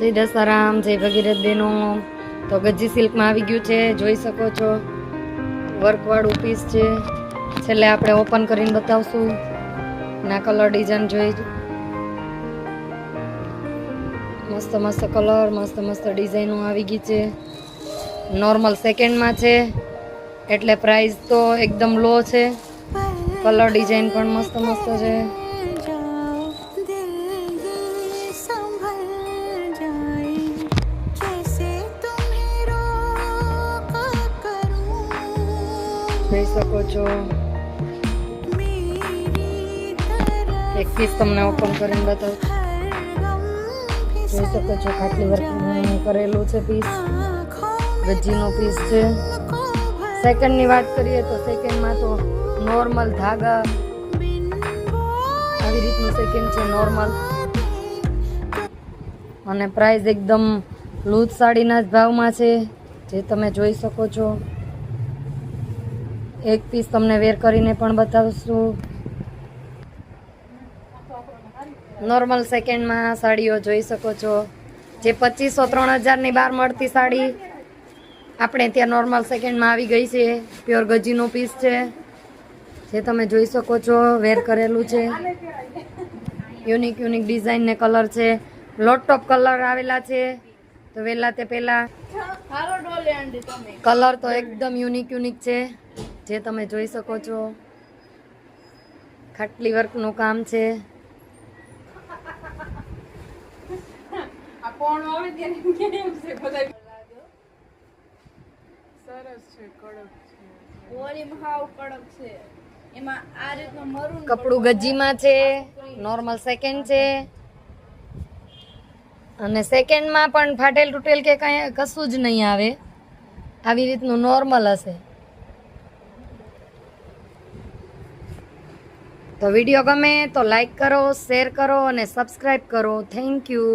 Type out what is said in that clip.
જય દસારામ, જય ભગીરથ બેનો। તો ગજી સિલ્કમાં આવી ગયું છે, જોઈ શકો છો। વર્કવાળું પીસ છે, છેલ્લે આપણે ઓપન કરીને બતાવશું। ના કલર ડિઝાઇન જોઈ, મસ્ત મસ્ત કલર, મસ્ત મસ્ત ડિઝાઇનો આવી ગઈ છે। નોર્મલ સેકન્ડમાં છે, એટલે પ્રાઇસ તો એકદમ લો છે। કલર ડિઝાઇન પણ મસ્ત મસ્ત છે। જોઈ શકો છો, એક પીસ તમને ઓપન કરીને બતાવું। જોઈ શકો છો, ખાટલી વર્ક કરેલું છે પીસ, ગજીનો પીસ છે। સેકન્ડની વાત કરીએ તો સેકન્ડમાં તો નોર્મલ ધાગા આવી રીતનું સેકન્ડ છે, નોર્મલ। અને પ્રાઇસ એકદમ લૂઝ સાડીના જ ભાવમાં છે, જે તમે જોઈ શકો છો। એક પીસ તમને વેર કરીને પણ બતાવશું। નોર્મલ સેકન્ડમાં સાડીઓ જોઈ શકો છો, જે 2500-3000ની બહાર મળતી સાડી આપણે ત્યાં નોર્મલ સેકન્ડમાં આવી ગઈ છે। પ્યોર ગજીનો પીસ છે, જે તમે જોઈ શકો છો, વેર કરેલું છે। યુનિક યુનિક ડિઝાઇન ને કલર છે, લોટ ટોપ કલર આવેલા છે। તો વહેલા તે પહેલા કલર તો એકદમ યુનિક યુનિક છે, જે તમે જોઈ શકો છો। ખાટલી વર્કનું કામ છે। કપડું ગજીમાં છે, નોર્મલ સેકન્ડ છે, અને સેકન્ડમાં પણ ફાટેલ તૂટેલ કે કઈ કશું જ નહીં આવે, આવી રીતનું નોર્મલ હશે। તો વિડીયો ગમે તો લાઈક કરો, શેર કરો અને સબસ્ક્રાઈબ કરો। Thank you.